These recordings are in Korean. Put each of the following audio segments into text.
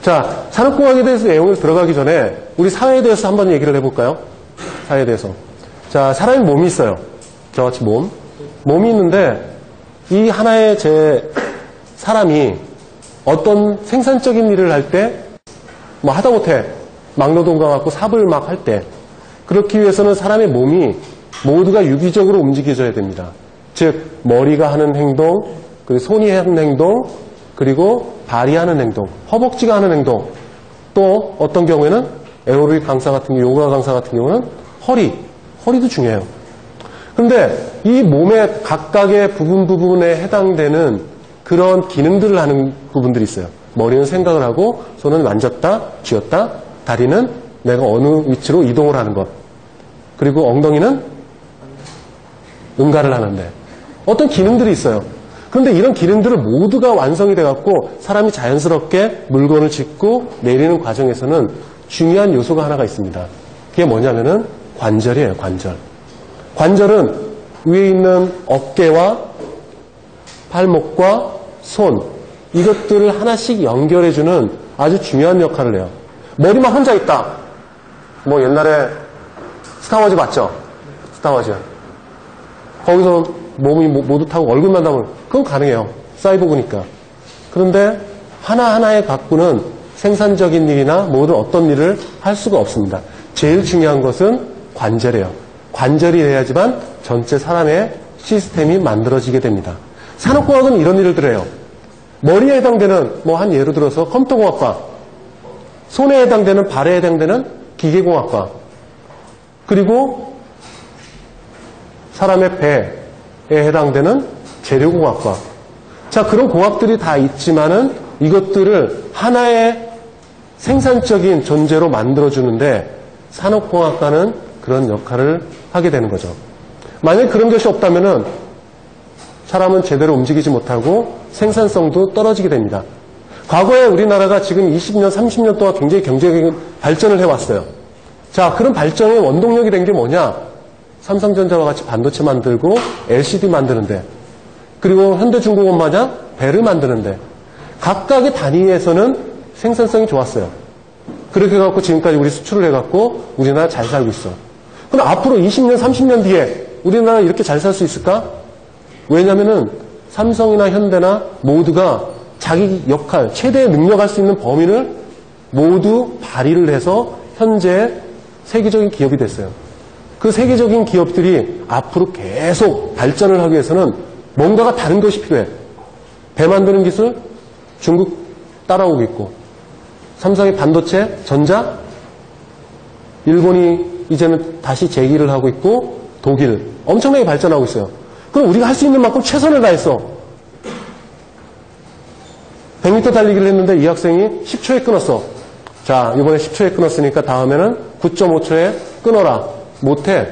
자, 산업공학에 대해서 내용을 들어가기 전에 우리 사회에 대해서 한번 얘기를 해볼까요? 사회에 대해서. 자, 사람이 몸이 있어요. 저같이 몸이 있는데 이 하나의 사람이 어떤 생산적인 일을 할 때 뭐 하다못해 막노동과 같고 삽을 막 할 때 그렇기 위해서는 사람의 몸이 모두가 유기적으로 움직여져야 됩니다. 즉 머리가 하는 행동, 그리고 손이 하는 행동, 그리고 발이 하는 행동, 허벅지가 하는 행동, 또 어떤 경우에는 에어로빅 강사 같은 경우, 요가 강사 같은 경우는 허리도 중요해요. 그런데 이 몸의 각각의 부분에 해당되는 그런 기능들을 하는 부분들이 있어요. 머리는 생각을 하고, 손은 만졌다, 쥐었다, 다리는 내가 어느 위치로 이동을 하는 것, 그리고 엉덩이는 응가를 하는데 어떤 기능들이 있어요. 그런데 이런 기능들을 모두가 완성이 돼갖고 사람이 자연스럽게 물건을 짚고 내리는 과정에서는 중요한 요소가 하나가 있습니다. 그게 뭐냐면은 관절이에요, 관절. 관절은 위에 있는 어깨와 팔목과 손, 이것들을 하나씩 연결해주는 아주 중요한 역할을 해요. 머리만 혼자 있다. 뭐 옛날에 스타워즈 봤죠? 스타워즈. 거기서 몸이 모두 타고 얼굴만 담으면 그건 가능해요. 사이보그니까. 그런데 하나하나의 각부는 생산적인 일이나 모든 어떤 일을 할 수가 없습니다. 제일 중요한 것은 관절이에요. 관절이 돼야지만 전체 사람의 시스템이 만들어지게 됩니다. 산업공학은 이런 일을 해요. 머리에 해당되는 뭐 한 예로 들어서 컴퓨터공학과, 손에 해당되는 발에 해당되는 기계공학과, 그리고 사람의 배에 해당되는 재료공학과. 자, 그런 공학들이 다 있지만은 이것들을 하나의 생산적인 존재로 만들어주는데 산업공학과는 그런 역할을 하게 되는 거죠. 만약에 그런 것이 없다면은 사람은 제대로 움직이지 못하고 생산성도 떨어지게 됩니다. 과거에 우리나라가 지금 20년, 30년 동안 굉장히 경제적인 발전을 해왔어요. 자, 그런 발전의 원동력이 된 게 뭐냐? 삼성전자와 같이 반도체 만들고 LCD 만드는데, 그리고 현대중공업 마냥 배를 만드는데 각각의 단위에서는 생산성이 좋았어요. 그렇게 해갖고 지금까지 우리 수출을 해갖고 우리나라 잘 살고 있어. 그럼 앞으로 20년, 30년 뒤에 우리나라 이렇게 잘 살 수 있을까? 왜냐면은 삼성이나 현대나 모두가 자기 역할, 최대의 능력할 수 있는 범위를 모두 발휘를 해서 현재 세계적인 기업이 됐어요. 그 세계적인 기업들이 앞으로 계속 발전을 하기 위해서는 뭔가가 다른 것이 필요해. 배 만드는 기술, 중국 따라오고 있고, 삼성의 반도체, 전자, 일본이 이제는 다시 재기를 하고 있고, 독일 엄청나게 발전하고 있어요. 그럼 우리가 할 수 있는 만큼 최선을 다했어. 100m 달리기를 했는데 이 학생이 10초에 끊었어. 자, 이번에 10초에 끊었으니까 다음에는 9.5초에 끊어라. 못해.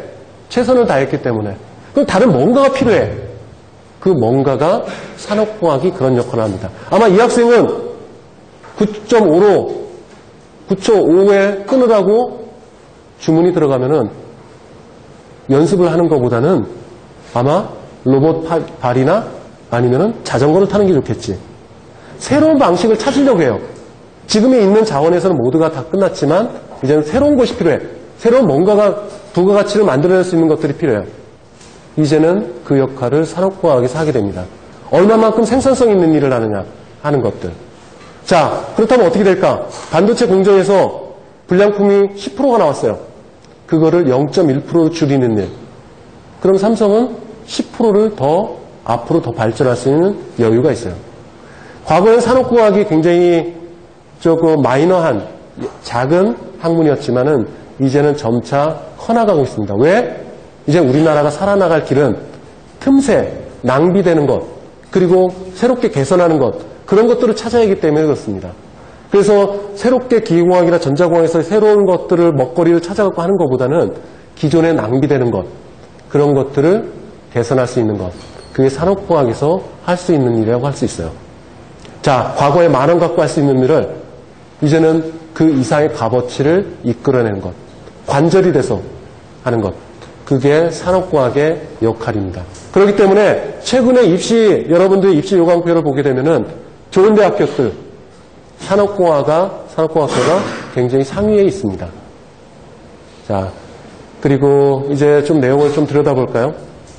최선을 다했기 때문에. 그럼 다른 뭔가가 필요해. 그 뭔가가 산업공학이 그런 역할을 합니다. 아마 이 학생은 9.5로 9초 5에 끊으라고 주문이 들어가면은 연습을 하는 것보다는 아마 로봇 발이나 아니면은 자전거를 타는 게 좋겠지. 새로운 방식을 찾으려고 해요. 지금에 있는 자원에서는 모두가 다 끝났지만 이제는 새로운 것이 필요해. 새로운 뭔가가 부가가치를 만들어낼 수 있는 것들이 필요해요. 이제는 그 역할을 산업공학에서 하게 됩니다. 얼마만큼 생산성 있는 일을 하느냐 하는 것들. 자, 그렇다면 어떻게 될까? 반도체 공정에서 불량품이 10%가 나왔어요. 그거를 0.1%로 줄이는 일. 그럼 삼성은 10%를 더 앞으로 더 발전할 수 있는 여유가 있어요. 과거엔 산업공학이 굉장히 조금 마이너한 작은 학문이었지만은 이제는 점차 커나가고 있습니다. 왜? 이제 우리나라가 살아나갈 길은 틈새, 낭비되는 것, 그리고 새롭게 개선하는 것, 그런 것들을 찾아야 하기 때문에 그렇습니다. 그래서 새롭게 기계공학이나 전자공학에서 새로운 것들을 먹거리를 찾아갖고 하는 것보다는 기존에 낭비되는 것, 그런 것들을 개선할 수 있는 것, 그게 산업공학에서 할 수 있는 일이라고 할 수 있어요. 자, 과거에 10,000원 갖고 할 수 있는 일을 이제는 그 이상의 값어치를 이끌어내는 것, 관절이 돼서 하는 것, 그게 산업공학의 역할입니다. 그렇기 때문에 최근에 여러분들이 입시 요강표를 보게 되면은 좋은 대학교들, 산업공학과가 굉장히 상위에 있습니다. 자, 그리고 이제 좀 내용을 좀 들여다볼까요?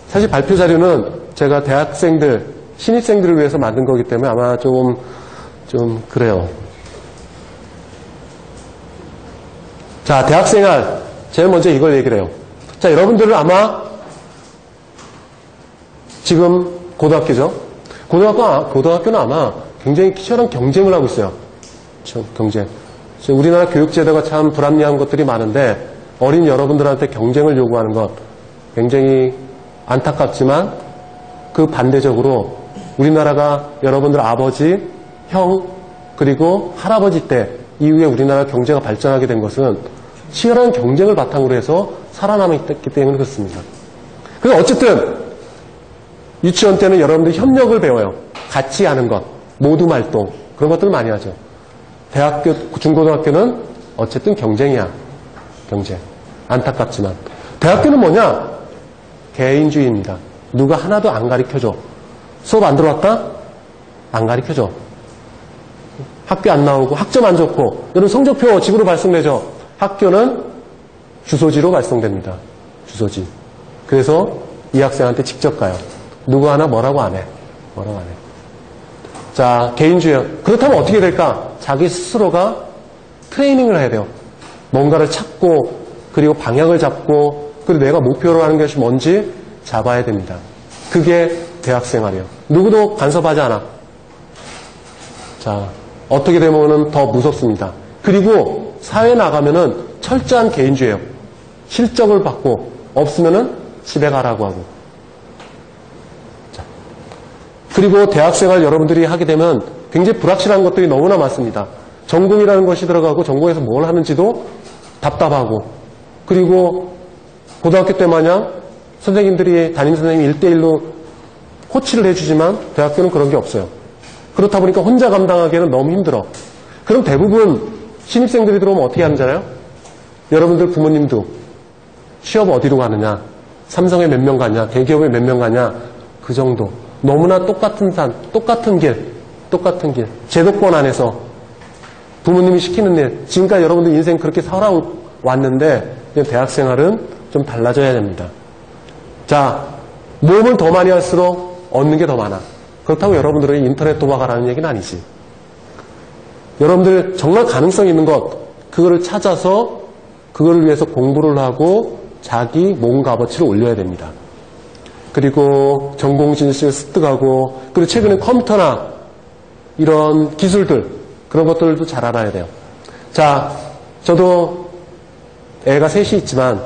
사실 발표 자료는 제가 대학생들, 신입생들을 위해서 만든 거기 때문에 아마 좀 그래요. 자, 대학생활. 제일 먼저 이걸 얘기를 해요. 자, 여러분들은 아마 지금 고등학교죠? 고등학교는 아마 굉장히 치열한 경쟁을 하고 있어요. 경쟁. 우리나라 교육제도가 참 불합리한 것들이 많은데 어린 여러분들한테 경쟁을 요구하는 것 굉장히 안타깝지만 그 반대적으로 우리나라가 여러분들 아버지, 형, 그리고 할아버지 때 이후에 우리나라 경제가 발전하게 된 것은 치열한 경쟁을 바탕으로 해서 살아남았기 때문에 그렇습니다. 그래서 어쨌든 유치원 때는 여러분들 협력을 배워요. 같이 하는 것, 모둠 활동 그런 것들을 많이 하죠. 대학교, 중고등학교는 어쨌든 경쟁이야. 경쟁. 안타깝지만 대학교는 뭐냐? 개인주의입니다. 누가 하나도 안 가르쳐줘. 수업 안 들어왔다? 안 가르쳐줘. 학교 안 나오고 학점 안 좋고 여러분 성적표 집으로 발송되죠. 학교는 주소지로 발송됩니다. 주소지. 그래서 이 학생한테 직접 가요. 누구 하나 뭐라고 안 해. 뭐라고 안 해. 자, 개인주의. 그렇다면 어떻게 될까? 자기 스스로가 트레이닝을 해야 돼요. 뭔가를 찾고 그리고 방향을 잡고 그리고 내가 목표로 하는 것이 뭔지 잡아야 됩니다. 그게 대학생활이에요. 누구도 간섭하지 않아. 자, 어떻게 되면 더 무섭습니다. 그리고 사회에 나가면은 철저한 개인주의예요. 실적을 받고 없으면은 집에 가라고 하고. 자, 그리고 대학생활 여러분들이 하게 되면 굉장히 불확실한 것들이 너무나 많습니다. 전공이라는 것이 들어가고 전공에서 뭘 하는지도 답답하고 그리고 고등학교 때 마냥 선생님들이 담임 선생님이 1대1로 코치를 해주지만 대학교는 그런 게 없어요. 그렇다 보니까 혼자 감당하기에는 너무 힘들어. 그럼 대부분 신입생들이 들어오면 어떻게 하는잖아요? 여러분들 부모님도 취업 어디로 가느냐, 삼성에 몇 명 가냐, 대기업에 몇 명 가냐, 그 정도. 너무나 똑같은 산, 똑같은 길. 제도권 안에서 부모님이 시키는 일. 지금까지 여러분들 인생 그렇게 살아왔는데 대학생활은 좀 달라져야 됩니다. 자, 모험을 더 많이 할수록 얻는 게 더 많아. 그렇다고 여러분들은 인터넷 도박하라는 얘기는 아니지. 여러분들 정말 가능성 있는 것, 그거를 찾아서 그거를 위해서 공부를 하고 자기 몸 값어치를 올려야 됩니다. 그리고 전공 진학을 습득하고 그리고 최근에 컴퓨터나 이런 기술들 그런 것들도 잘 알아야 돼요. 자, 저도 애가 셋이 있지만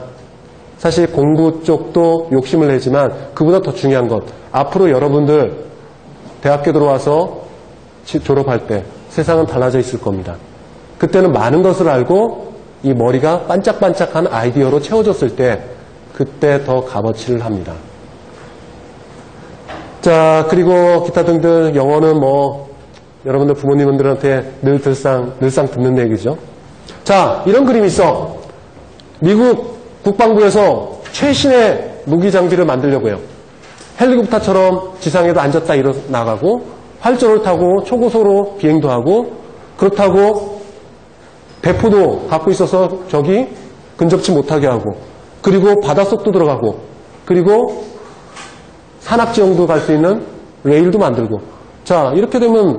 사실 공부 쪽도 욕심을 내지만 그보다 더 중요한 것 앞으로 여러분들 대학교 들어와서 졸업할 때 세상은 달라져 있을 겁니다. 그때는 많은 것을 알고 이 머리가 반짝반짝한 아이디어로 채워졌을 때 그때 더 값어치를 합니다. 자, 그리고 기타 등등 영어는 뭐 여러분들 부모님들한테 늘상 듣는 얘기죠. 자, 이런 그림이 있어. 미국 국방부에서 최신의 무기 장비를 만들려고 해요. 헬리콥터처럼 지상에도 앉았다 일어나가고 활주로를 타고 초고속으로 비행도 하고 그렇다고 대포도 갖고 있어서 저기 근접치 못하게 하고 그리고 바닷속도 들어가고 그리고 산악지형도 갈 수 있는 레일도 만들고 자, 이렇게 되면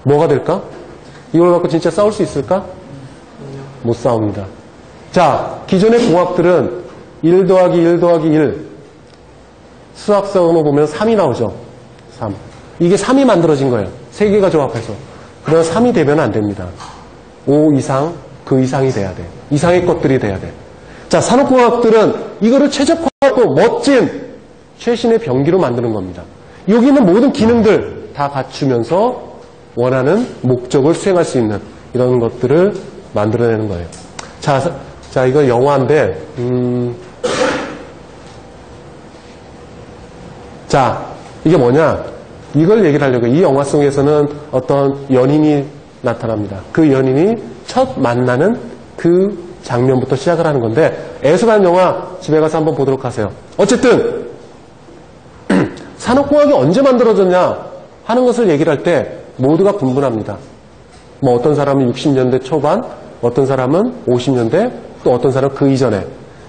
뭐가 될까? 이걸 갖고 진짜 싸울 수 있을까? 못 싸웁니다. 자, 기존의 공학들은 1 더하기 1 더하기 1 수학성으로 보면 3이 나오죠. 3. 이게 3이 만들어진 거예요. 3개가 조합해서. 그러나 3이 되면 안 됩니다. 5 이상, 그 이상이 돼야 돼. 이상의 것들이 돼야 돼. 자, 산업공학들은 이거를 최적화하고 멋진 최신의 병기로 만드는 겁니다. 여기 있는 모든 기능들 다 갖추면서 원하는 목적을 수행할 수 있는 이런 것들을 만들어내는 거예요. 자, 이거 영화인데, 자, 이게 뭐냐? 이걸 얘기를 하려고. 이 영화 속에서는 어떤 연인이 나타납니다. 그 연인이 첫 만나는 그 장면부터 시작을 하는 건데, 애석한 영화 집에 가서 한번 보도록 하세요. 어쨌든, 산업공학이 언제 만들어졌냐 하는 것을 얘기를 할 때 모두가 분분합니다. 뭐 어떤 사람은 60년대 초반, 어떤 사람은 50년대, 또 어떤 사람은 그 이전에.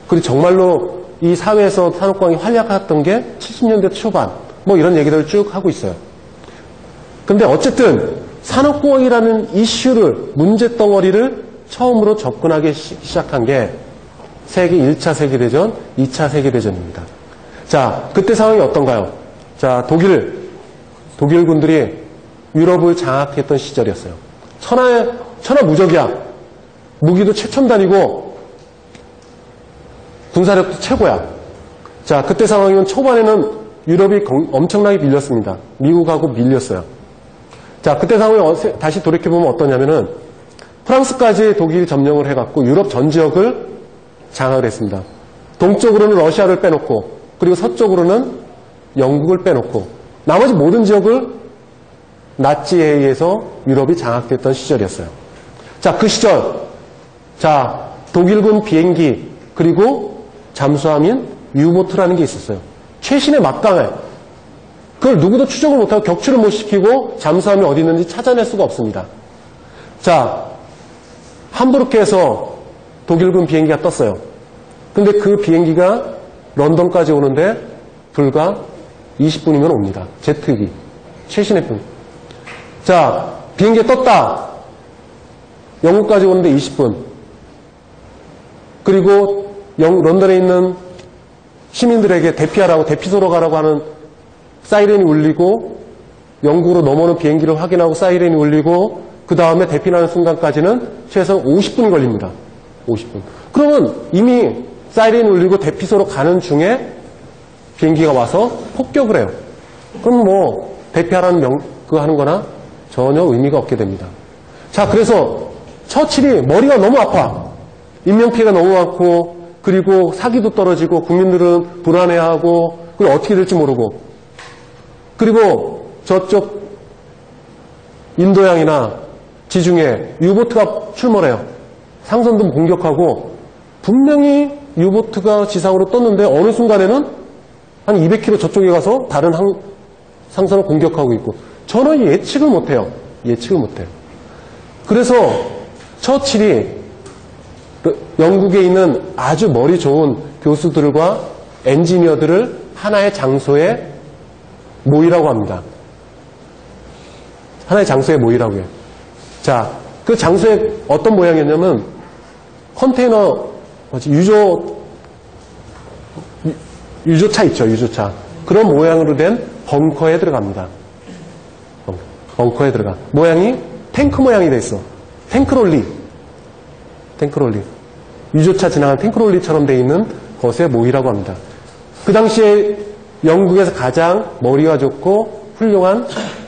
그리고 정말로 이 사회에서 산업공학이 활약했던 게 70년대 초반, 뭐 이런 얘기들을 쭉 하고 있어요. 근데 어쨌든 산업공학이라는 이슈를, 문제덩어리를 처음으로 접근하기 시작한 게 1차 세계대전, 2차 세계대전입니다. 자, 그때 상황이 어떤가요? 자, 독일군들이 유럽을 장악했던 시절이었어요. 천하무적이야. 무기도 최첨단이고 군사력도 최고야. 자, 그때 상황이면 초반에는 유럽이 엄청나게 밀렸습니다. 미국하고 밀렸어요. 자, 그때 상황이 다시 돌이켜보면 어떠냐면은 프랑스까지 독일이 점령을 해갖고 유럽 전 지역을 장악을 했습니다. 동쪽으로는 러시아를 빼놓고 그리고 서쪽으로는 영국을 빼놓고 나머지 모든 지역을 나치에 의해서 유럽이 장악됐던 시절이었어요. 자, 그 시절, 자, 독일군 비행기 그리고 잠수함인 유보트라는 게 있었어요. 최신의 막강해. 그걸 누구도 추적을 못하고 격추를 못 시키고 잠수함이 어디 있는지 찾아낼 수가 없습니다. 자, 함부르크에서 독일군 비행기가 떴어요. 근데 그 비행기가 런던까지 오는데 불과 20분이면 옵니다. 제트기. 최신의 분. 자, 비행기가 떴다. 영국까지 오는데 20분. 그리고 런던에 있는 시민들에게 대피하라고, 대피소로 가라고 하는 사이렌이 울리고 영국으로 넘어오는 비행기를 확인하고 사이렌이 울리고 그 다음에 대피하는 순간까지는 최소 50분이 걸립니다. 50분. 그러면 이미 사이렌이 울리고 대피소로 가는 중에 비행기가 와서 폭격을 해요. 그럼 뭐 대피하라는 그거 하는 거나 전혀 의미가 없게 됩니다. 자, 그래서 처칠이 머리가 너무 아파. 인명피해가 너무 많고 그리고 사기도 떨어지고 국민들은 불안해하고 그리고 어떻게 될지 모르고 그리고 저쪽 인도양이나 지중해 유보트가 출몰해요. 상선도 공격하고 분명히 유보트가 지상으로 떴는데 어느 순간에는 한 200km 저쪽에 가서 다른 상선을 공격하고 있고 전혀 예측을 못해요. 예측을 못해요. 그래서 처칠이 영국에 있는 아주 머리 좋은 교수들과 엔지니어들을 하나의 장소에 모이라고 합니다. 하나의 장소에 모이라고 해요. 자, 그 장소에 어떤 모양이었냐면 컨테이너, 유조차 있죠, 유조차. 그런 모양으로 된 벙커에 들어갑니다. 벙커에 들어가. 모양이 탱크 모양이 돼 있어. 탱크롤리. 유조차 지나간 탱크롤리처럼 돼 있는 것에 모이라고 합니다. 그 당시에 영국에서 가장 머리가 좋고 훌륭한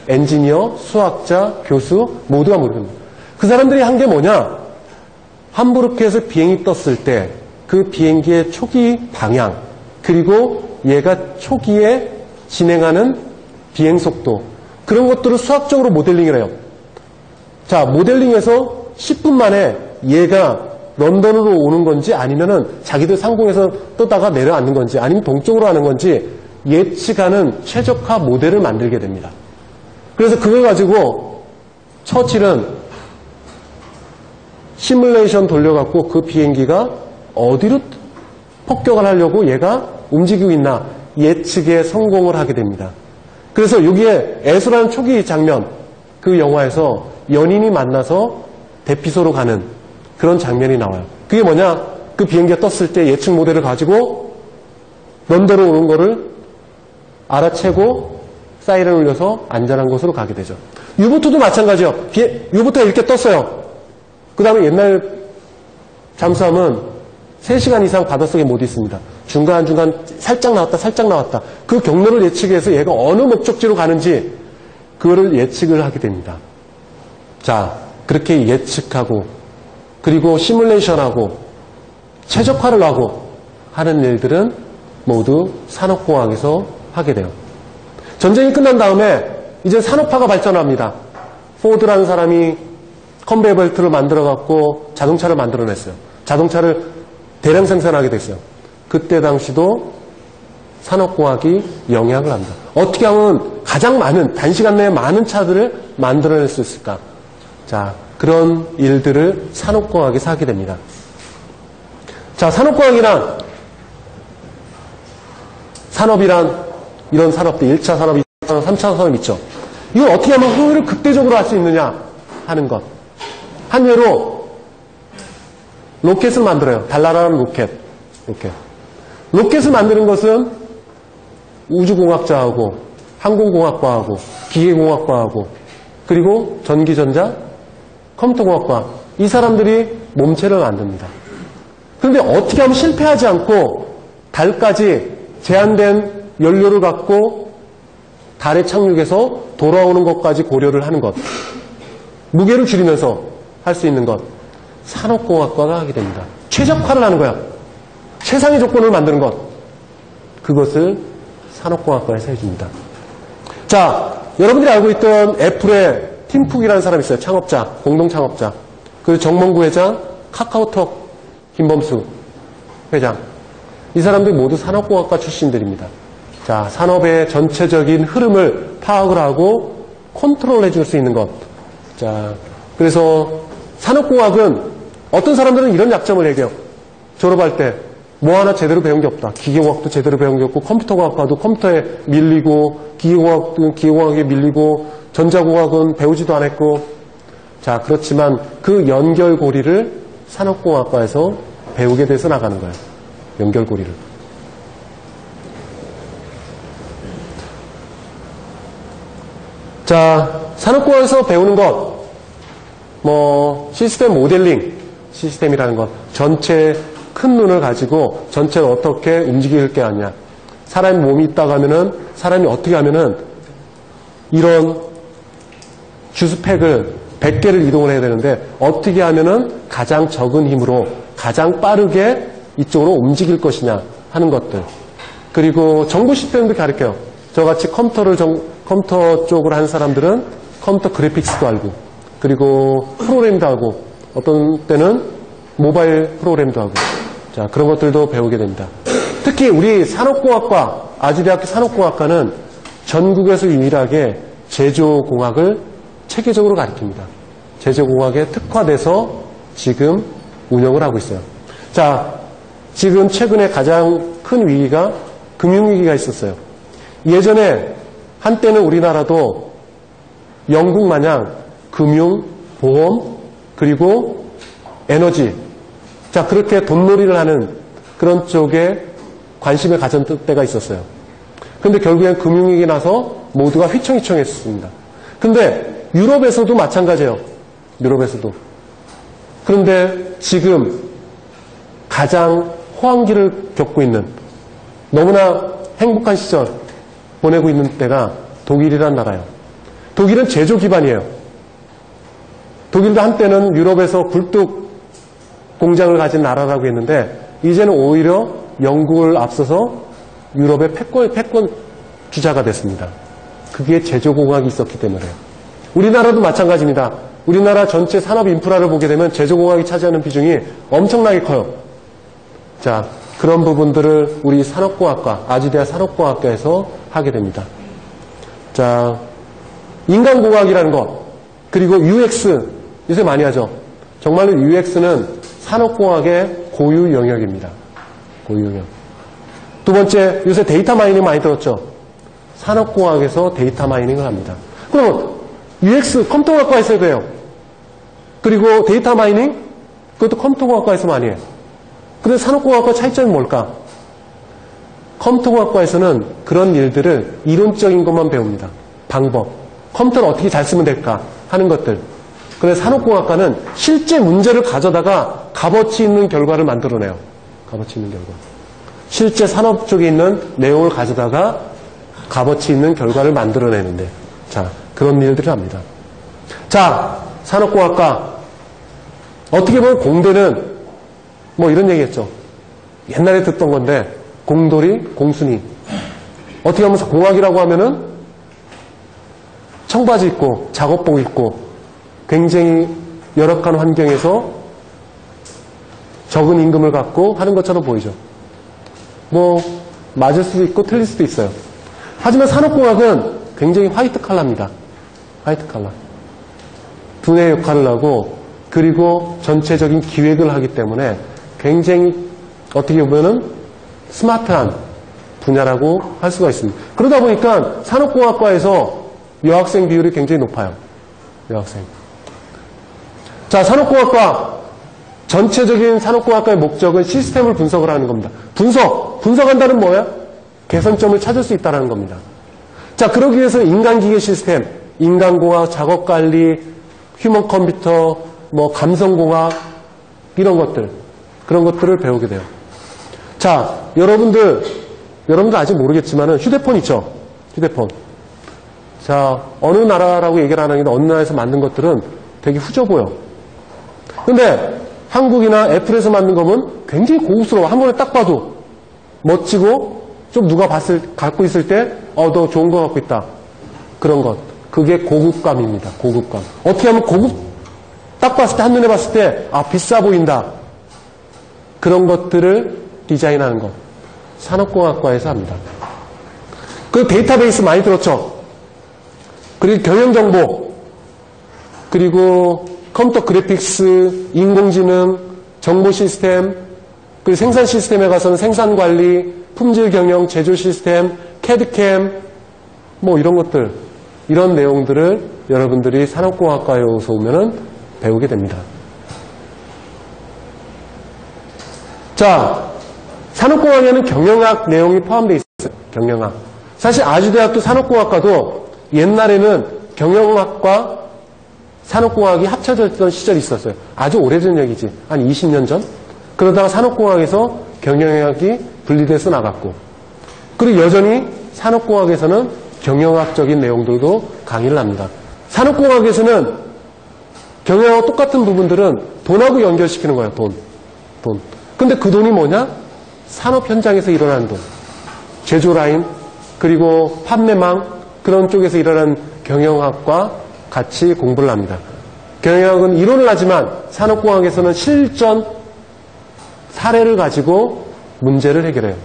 엔지니어, 수학자, 교수 모두가 모릅니다. 그 사람들이 한 게 뭐냐? 함부르크에서 비행이 떴을 때 그 비행기의 초기 방향 그리고 얘가 초기에 진행하는 비행 속도 그런 것들을 수학적으로 모델링을 해요. 자, 모델링에서 10분 만에 얘가 런던으로 오는 건지 아니면은 자기들 상공에서 뜨다가 내려앉는 건지 아니면 동쪽으로 가는 건지 예측하는 최적화 모델을 만들게 됩니다. 그래서 그걸 가지고 처칠은 시뮬레이션 돌려갖고 그 비행기가 어디로 폭격을 하려고 얘가 움직이고 있나 예측에 성공을 하게 됩니다. 그래서 여기에 애수라는 초기 장면 그 영화에서 연인이 만나서 대피소로 가는 그런 장면이 나와요. 그게 뭐냐? 그 비행기가 떴을 때 예측 모델을 가지고 런던으로 오는 거를 알아채고 사이렌 울려서 안전한 곳으로 가게 되죠. 유보트도 마찬가지예요. 유보트가 이렇게 떴어요. 그 다음에 옛날 잠수함은 3시간 이상 바닷속에 못 있습니다. 중간중간 살짝 나왔다. 그 경로를 예측해서 얘가 어느 목적지로 가는지 그거를 예측을 하게 됩니다. 자, 그렇게 예측하고 그리고 시뮬레이션하고 최적화를 하고 하는 일들은 모두 산업공학에서 하게 돼요. 전쟁이 끝난 다음에 이제 산업화가 발전합니다. 포드라는 사람이 컨베이어 벨트를 만들어갖고 자동차를 만들어냈어요. 자동차를 대량 생산하게 됐어요. 그때 당시도 산업공학이 영향을 합니다. 어떻게 하면 가장 많은, 단시간 내에 많은 차들을 만들어낼 수 있을까? 자, 그런 일들을 산업공학에서 하게 됩니다. 자, 산업공학이란 산업이란 이런 산업들 1차 산업, 2차 산업, 3차 산업 있죠. 이걸 어떻게 하면 효율을 극대적으로 할 수 있느냐 하는 것. 한 예로 로켓을 만들어요. 달나라는 로켓. 로켓을 만드는 것은 우주공학자하고 항공공학과하고 기계공학과하고 그리고 전기전자, 컴퓨터공학과 이 사람들이 몸체를 만듭니다. 그런데 어떻게 하면 실패하지 않고 달까지 제한된 연료를 갖고 달에 착륙해서 돌아오는 것까지 고려를 하는 것. 무게를 줄이면서 할 수 있는 것. 산업공학과가 하게 됩니다. 최적화를 하는 거야. 최상의 조건을 만드는 것. 그것을 산업공학과에서 해줍니다. 자, 여러분들이 알고 있던 애플의 팀 쿡이라는 사람이 있어요. 창업자, 공동창업자. 그리고 정몽구 회장, 카카오톡 김범수 회장. 이 사람들이 모두 산업공학과 출신들입니다. 자, 산업의 전체적인 흐름을 파악을 하고 컨트롤해 줄 수 있는 것. 자, 그래서 산업공학은 어떤 사람들은 이런 약점을 얘기해요. 졸업할 때 뭐 하나 제대로 배운 게 없다. 기계공학도 제대로 배운 게 없고 컴퓨터공학과도 컴퓨터에 밀리고 기계공학도 기계공학에 밀리고 전자공학은 배우지도 안 했고 자, 그렇지만 그 연결고리를 산업공학과에서 배우게 돼서 나가는 거예요. 연결고리를. 자, 산업공학에서 배우는 것, 시스템 모델링, 시스템이라는 것, 전체 큰 눈을 가지고 전체를 어떻게 움직일 게 아니냐. 사람이 몸이 있다고 하면은, 사람이 어떻게 하면은, 이런 주스팩을 100개를 이동을 해야 되는데, 어떻게 하면은 가장 적은 힘으로, 가장 빠르게 이쪽으로 움직일 것이냐 하는 것들. 그리고 정보 시스템도 가르쳐요. 저같이 컴퓨터 쪽을 한 사람들은 컴퓨터 그래픽스도 알고 그리고 프로그램도 하고 어떤 때는 모바일 프로그램도 하고 자, 그런 것들도 배우게 됩니다. 특히 우리 산업공학과 아주대학교 산업공학과는 전국에서 유일하게 제조공학을 체계적으로 가르칩니다. 제조공학에 특화돼서 지금 운영을 하고 있어요. 자, 지금 최근에 가장 큰 위기가 금융위기가 있었어요. 예전에 한때는 우리나라도 영국 마냥 금융, 보험, 그리고 에너지 자, 그렇게 돈놀이를 하는 그런 쪽에 관심을 가졌던 때가 있었어요. 근데 결국엔 금융위기 나서 모두가 휘청휘청했습니다. 근데 유럽에서도 마찬가지예요. 유럽에서도. 그런데 지금 가장 호황기를 겪고 있는 너무나 행복한 시절 보내고 있는 때가 독일이란 나라예요. 독일은 제조 기반이에요. 독일도 한때는 유럽에서 굴뚝 공장을 가진 나라라고 했는데 이제는 오히려 영국을 앞서서 유럽의 패권 주자가 됐습니다. 그게 제조공학이 있었기 때문에요. 우리나라도 마찬가지입니다. 우리나라 전체 산업 인프라를 보게 되면 제조공학이 차지하는 비중이 엄청나게 커요. 자, 그런 부분들을 우리 산업공학과, 아주대학 산업공학과에서 하게 됩니다. 자, 인간공학이라는 것, 그리고 UX, 요새 많이 하죠. 정말로 UX는 산업공학의 고유 영역입니다. 고유 영역. 두 번째, 요새 데이터 마이닝 많이 들었죠. 산업공학에서 데이터 마이닝을 합니다. 그럼 UX, 컴퓨터공학과에서 해요. 그리고 데이터 마이닝, 그것도 컴퓨터공학과에서 많이 해요. 그런데 산업공학과 차이점이 뭘까? 컴퓨터공학과에서는 그런 일들을 이론적인 것만 배웁니다. 방법. 컴퓨터를 어떻게 잘 쓰면 될까 하는 것들. 그런데 산업공학과는 실제 문제를 가져다가 값어치 있는 결과를 만들어내요. 값어치 있는 결과. 실제 산업 쪽에 있는 내용을 가져다가 값어치 있는 결과를 만들어내는데 자, 그런 일들을 합니다. 자, 산업공학과 어떻게 보면 공대는 이런 얘기했죠. 옛날에 듣던 건데 공돌이, 공순이. 어떻게 하면 공학이라고 하면은 청바지 입고 작업복 입고 굉장히 열악한 환경에서 적은 임금을 갖고 하는 것처럼 보이죠. 맞을 수도 있고 틀릴 수도 있어요. 하지만 산업공학은 굉장히 화이트 칼라입니다. 화이트 칼라. 두뇌의 역할을 하고 그리고 전체적인 기획을 하기 때문에 굉장히 어떻게 보면은 스마트한 분야라고 할 수가 있습니다. 그러다 보니까 산업공학과에서 여학생 비율이 굉장히 높아요. 여학생. 자, 산업공학과 전체적인 산업공학과의 목적은 시스템을 분석을 하는 겁니다. 분석한다는 뭐예요? 개선점을 찾을 수 있다는 겁니다. 자, 그러기 위해서 인간기계 시스템, 인간공학, 작업관리, 휴먼 컴퓨터, 뭐 감성공학 이런 것들, 그런 것들을 배우게 돼요. 자, 여러분들 아직 모르겠지만은 휴대폰 있죠? 휴대폰. 자, 어느 나라라고 얘기를 안 하는데 어느 나라에서 만든 것들은 되게 후져 보여. 근데 한국이나 애플에서 만든 거면 굉장히 고급스러워. 한 번에 딱 봐도 멋지고 좀 누가 갖고 있을 때 너 좋은 거 갖고 있다. 그런 것. 그게 고급감입니다. 고급감. 어떻게 하면 딱 봤을 때, 한눈에 봤을 때 비싸 보인다. 그런 것들을 디자인하는 것. 산업공학과에서 합니다. 그 데이터베이스 많이 들었죠? 그리고 경영정보, 그리고 컴퓨터 그래픽스, 인공지능, 정보 시스템, 그리고 생산 시스템에 가서는 생산관리, 품질 경영, 제조 시스템, 캐드캠, 뭐 이런 것들, 이런 내용들을 여러분들이 산업공학과에 오서 오면은 배우게 됩니다. 자, 산업공학에는 경영학 내용이 포함되어 있어요. 경영학. 사실 아주대학교 산업공학과도 옛날에는 경영학과 산업공학이 합쳐져 있던 시절이 있었어요. 아주 오래전 얘기지. 한 20년 전. 그러다가 산업공학에서 경영학이 분리돼서 나갔고, 그리고 여전히 산업공학에서는 경영학적인 내용들도 강의를 합니다. 산업공학에서는 경영하고 똑같은 부분들은 돈하고 연결시키는 거예요. 돈. 근데 그 돈이 뭐냐? 산업 현장에서 일어나는 돈. 제조 라인, 그리고 판매망, 그런 쪽에서 일어나는 경영학과 같이 공부를 합니다. 경영학은 이론을 하지만 산업공학에서는 실전 사례를 가지고 문제를 해결해요.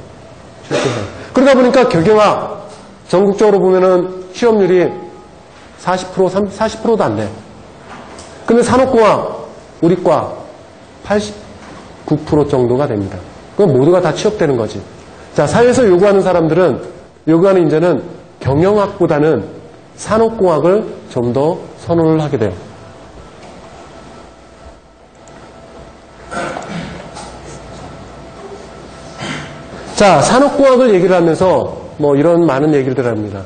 그러다 보니까 경영학 전국적으로 보면은 취업률이 40%도 안 돼. 근데 산업공학 우리 과 89% 정도가 됩니다. 그럼 모두가 다 취업되는 거지. 자, 사회에서 요구하는 이제는 경영학보다는 산업공학을 좀 더 선호를 하게 돼요. 자, 산업공학을 얘기를 하면서 뭐 이런 많은 얘기를 합니다.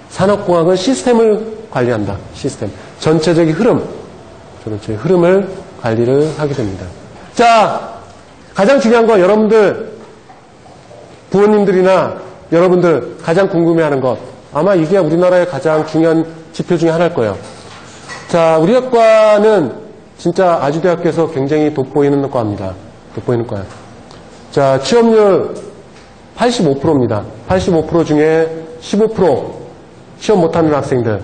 산업공학은 시스템을 관리한다. 시스템. 전체적인 흐름을 관리를 하게 됩니다. 자, 가장 중요한 건 여러분들, 부모님들이나 여러분들 가장 궁금해하는 것. 아마 이게 우리나라의 가장 중요한 지표 중에 하나일 거예요. 자, 우리 학과는 진짜 아주대학교에서 굉장히 돋보이는 과입니다. 돋보이는 과예요. 자, 취업률 85%입니다. 85% 중에 15% 취업 못하는 학생들.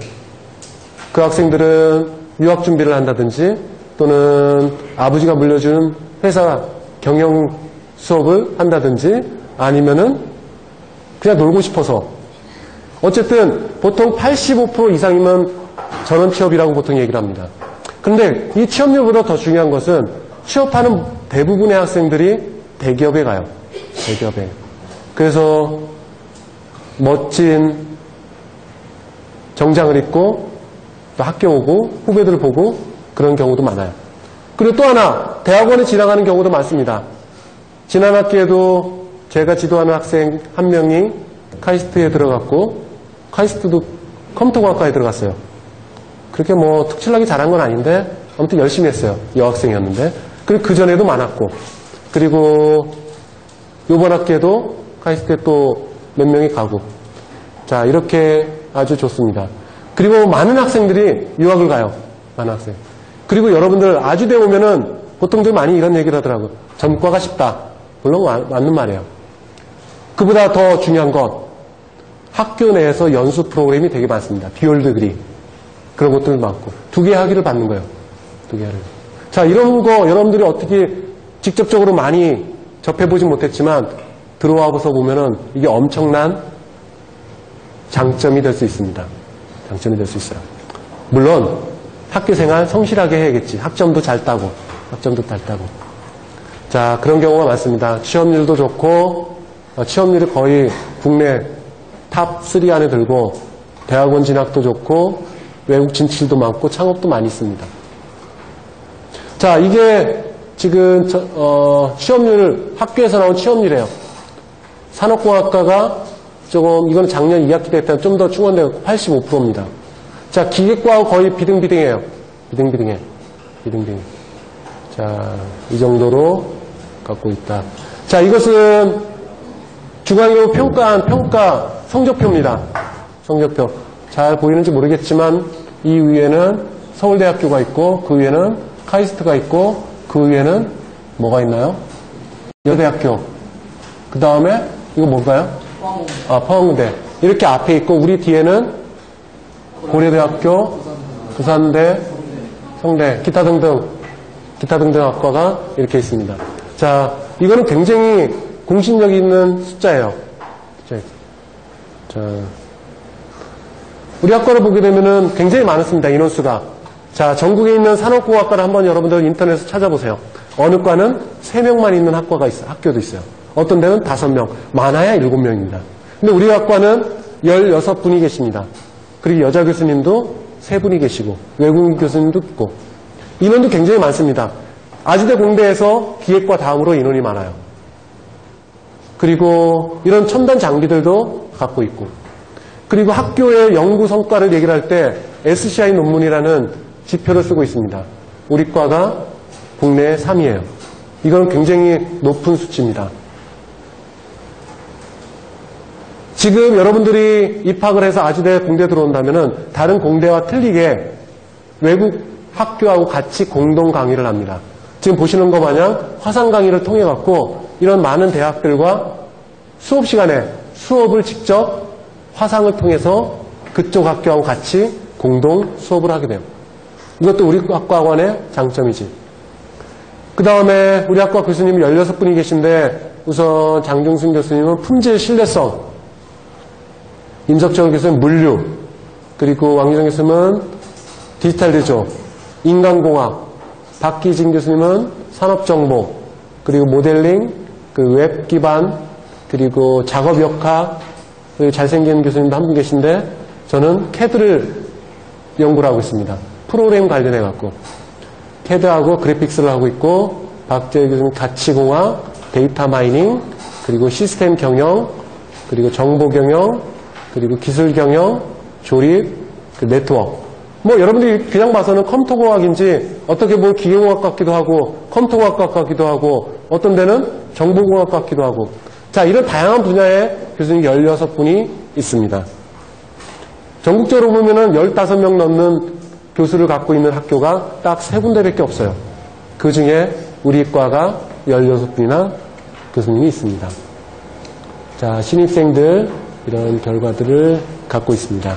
그 학생들은 유학 준비를 한다든지 또는 아버지가 물려준 회사 경영 수업을 한다든지 아니면은 그냥 놀고 싶어서. 어쨌든 보통 85% 이상이면 전원 취업이라고 보통 얘기를 합니다. 그런데 이 취업률보다 더 중요한 것은 취업하는 대부분의 학생들이 대기업에 가요. 대기업에. 그래서 멋진 정장을 입고 또 학교 오고 후배들 보고 그런 경우도 많아요. 그리고 또 하나 대학원에 지나가는 경우도 많습니다. 지난 학기에도 제가 지도하는 학생 한 명이 카이스트에 들어갔고 카이스트도 컴퓨터공학과에 들어갔어요. 그렇게 뭐 특출나게 잘한 건 아닌데 아무튼 열심히 했어요. 여학생이었는데. 그리고 그 전에도 많았고 그리고 이번 학기에도 카이스트에 또 몇 명이 가고 자 이렇게 아주 좋습니다. 그리고 많은 학생들이 유학을 가요. 많은 학생. 그리고 여러분들 아주대 오면은 보통들 많이 이런 얘기를 하더라고요. 전과가 쉽다. 물론 맞는 말이에요. 그보다 더 중요한 건 학교 내에서 연수 프로그램이 되게 많습니다. 듀얼 디그리 그런 것들 많고 2개 학위를 받는 거예요. 2개 학위를. 자 이런 거 여러분들이 어떻게 직접적으로 많이 접해보진 못했지만 들어와서 보면은 이게 엄청난 장점이 될 수 있습니다. 장점이 될 수 있어요. 물론 학교 생활 성실하게 해야겠지. 학점도 잘 따고. 자, 그런 경우가 많습니다. 취업률도 좋고, 취업률이 거의 국내 탑 3 안에 들고, 대학원 진학도 좋고, 외국 진출도 많고, 창업도 많이 있습니다. 자, 이게 지금 취업률, 학교에서 나온 취업률이에요. 산업공학과가 조금, 이건 작년 2학기 때 좀 더 충원되고 85%입니다. 자, 기계과하고 거의 비등비등해요. 비등비등해. 자, 이 정도로 갖고 있다. 자, 이것은 중앙일보 평가한 평가 성적표입니다. 성적표. 잘 보이는지 모르겠지만 이 위에는 서울대학교가 있고 그 위에는 카이스트가 있고 그 위에는 뭐가 있나요? 여대학교. 그 다음에 이거 뭔가요? 포항대. 이렇게 앞에 있고 우리 뒤에는 고려대학교, 부산대, 성대, 기타 등등 학과가 이렇게 있습니다. 자, 이거는 굉장히 공신력이 있는 숫자예요. 자, 우리 학과를 보게 되면은 굉장히 많습니다. 인원수가. 자, 전국에 있는 산업공학과를 한번 여러분들 인터넷에서 찾아보세요. 어느 과는 3명만 있는 학교도 있어요. 어떤 데는 5명, 많아야 7명입니다. 근데 우리 학과는 16분이 계십니다. 그리고 여자 교수님도 3분이 계시고 외국인 교수님도 있고 인원도 굉장히 많습니다. 아주대 공대에서 기획과 다음으로 인원이 많아요. 그리고 이런 첨단 장비들도 갖고 있고 그리고 학교의 연구 성과를 얘기를 할 때 SCI 논문이라는 지표를 쓰고 있습니다. 우리 과가 국내 3위예요. 이건 굉장히 높은 수치입니다. 지금 여러분들이 입학을 해서 아주대 공대 들어온다면은 다른 공대와 틀리게 외국 학교하고 같이 공동 강의를 합니다. 지금 보시는 것 마냥 화상 강의를 통해 갖고 이런 많은 대학들과 수업 시간에 수업을 직접 화상을 통해서 그쪽 학교하고 같이 공동 수업을 하게 돼요. 이것도 우리 학과관의 장점이지. 그 다음에 우리 학과 교수님이 16분이 계신데 우선 장중순 교수님은 품질 신뢰성, 임석철 교수는 물류, 그리고 왕기정 교수님은 디지털 제조, 인간공학, 박기진 교수님은 산업정보, 그리고 모델링, 그 웹 기반, 그리고 작업역학, 그리고 잘생긴 교수님도 한 분 계신데 저는 CAD를 연구를 하고 있습니다. 프로그램 관련해갖고 CAD하고 그래픽스를 하고 있고 박재희 교수님 가치공학, 데이터 마이닝, 그리고 시스템 경영, 그리고 정보 경영, 그리고 기술 경영, 조립, 그 네트워크. 뭐 여러분들이 그냥 봐서는 컴퓨터공학인지 어떻게 보면 기계공학 같기도 하고 컴퓨터공학 같기도 하고 어떤 데는 정보공학 같기도 하고 자 이런 다양한 분야의 교수님 16분이 있습니다. 전국적으로 보면은 15명 넘는 교수를 갖고 있는 학교가 딱 3군데밖에 없어요. 그 중에 우리 과가 16분이나 교수님이 있습니다. 자, 신입생들 이런 결과들을 갖고 있습니다.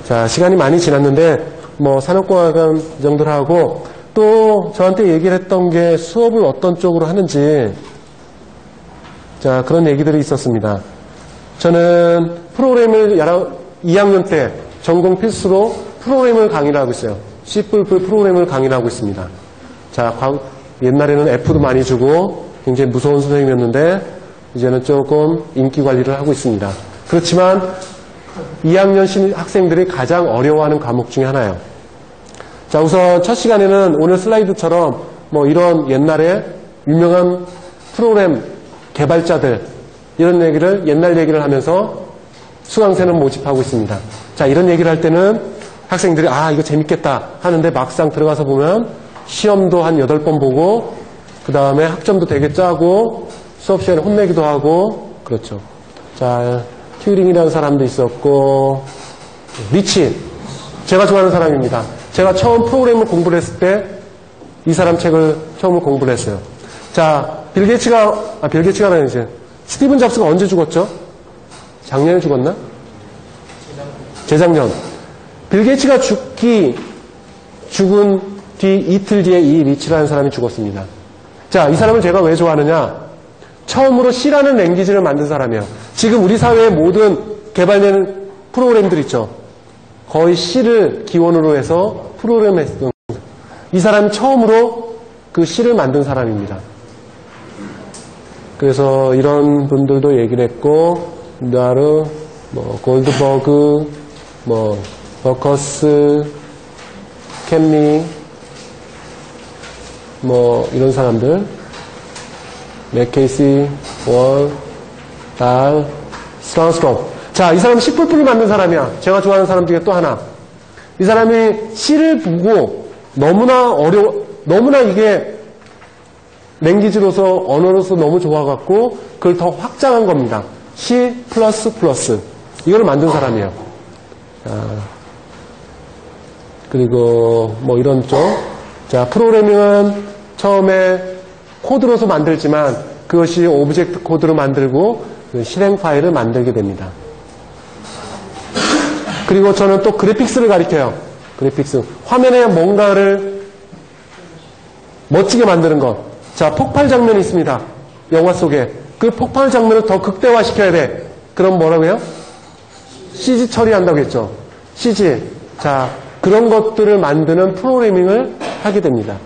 자, 시간이 많이 지났는데 뭐 산업공학은 이 정도로 하고 또 저한테 얘기를 했던 게 수업을 어떤 쪽으로 하는지 자, 그런 얘기들이 있었습니다. 저는 프로그램을 2학년 때 전공 필수로 프로그램을 강의를 하고 있어요. C++ 프로그램을 강의를 하고 있습니다. 자, 옛날에는 F도 많이 주고 굉장히 무서운 선생님이었는데 이제는 조금 인기 관리를 하고 있습니다. 그렇지만 2학년 학생들이 가장 어려워하는 과목 중에 하나예요. 자, 우선 첫 시간에는 오늘 슬라이드처럼 뭐 이런 옛날에 유명한 프로그램 개발자들 이런 얘기를 옛날 얘기를 하면서 수강생을 모집하고 있습니다. 자, 이런 얘기를 할 때는 학생들이 아 이거 재밌겠다 하는데 막상 들어가서 보면 시험도 한 8번 보고 그 다음에 학점도 되게 짜고 수업 시간에 혼내기도 하고 그렇죠. 자, 튜링이라는 사람도 있었고 리치 제가 좋아하는 사람입니다. 제가 처음 프로그램을 공부를 했을 때 이 사람 책을 처음으로 공부를 했어요. 자, 빌 게이츠가 아니지 스티븐 잡스가 언제 죽었죠? 작년에 죽었나? 재작년. 빌 게이츠가 죽은 뒤 이틀 뒤에 이 리치라는 사람이 죽었습니다. 자, 이 사람을 제가 왜 좋아하느냐? 처음으로 C라는 랭귀지를 만든 사람이에요. 지금 우리 사회의 모든 개발되는 프로그램들 있죠. 거의 C를 기원으로 해서 프로그램 했던 이 사람이 처음으로 그 시를 만든 사람입니다. 그래서 이런 분들도 얘기를 했고, 나르, 골드버그, 버커스, 캠리, 이런 사람들, 맥케이시, 월, 달, 스타운스롭. 자, 이 사람은 시풀풀을 만든 사람이야. 제가 좋아하는 사람 중에 또 하나. 이 사람이 시를 보고 너무나 이게 랭귀지로서, 언어로서 너무 좋아갖고, 그걸 더 확장한 겁니다. 시 플러스 플러스. 이걸 만든 사람이에요. 그리고 이런 쪽. 자, 프로그래밍은 처음에 코드로서 만들지만 그것이 오브젝트 코드로 만들고 그 실행 파일을 만들게 됩니다. 그리고 저는 또 그래픽스를 가리켜요. 그래픽스. 화면에 뭔가를 멋지게 만드는 것. 자, 폭발 장면이 있습니다. 영화 속에. 그 폭발 장면을 더 극대화시켜야 돼. 그럼 뭐라고요? CG 처리한다고 했죠. CG. 자, 그런 것들을 만드는 프로그래밍을 하게 됩니다.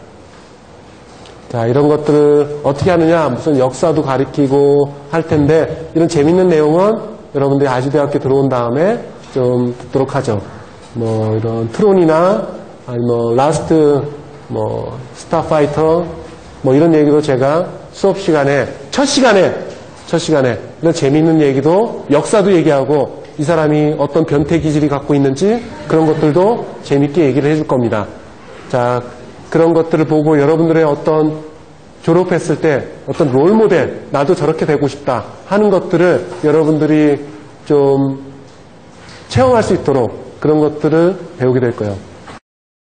자, 이런 것들을 어떻게 하느냐, 무슨 역사도 가리키고 할 텐데, 이런 재밌는 내용은 여러분들이 아주대학교 들어온 다음에 좀 듣도록 하죠. 이런 트론이나, 아니 라스트, 스타파이터, 이런 얘기도 제가 수업 시간에, 첫 시간에, 이런 재밌는 얘기도, 역사도 얘기하고, 이 사람이 어떤 변태 기질이 갖고 있는지, 그런 것들도 재밌게 얘기를 해줄 겁니다. 자, 그런 것들을 보고 여러분들의 어떤 졸업했을 때 어떤 롤모델, 나도 저렇게 되고 싶다 하는 것들을 여러분들이 좀 체험할 수 있도록 그런 것들을 배우게 될 거예요.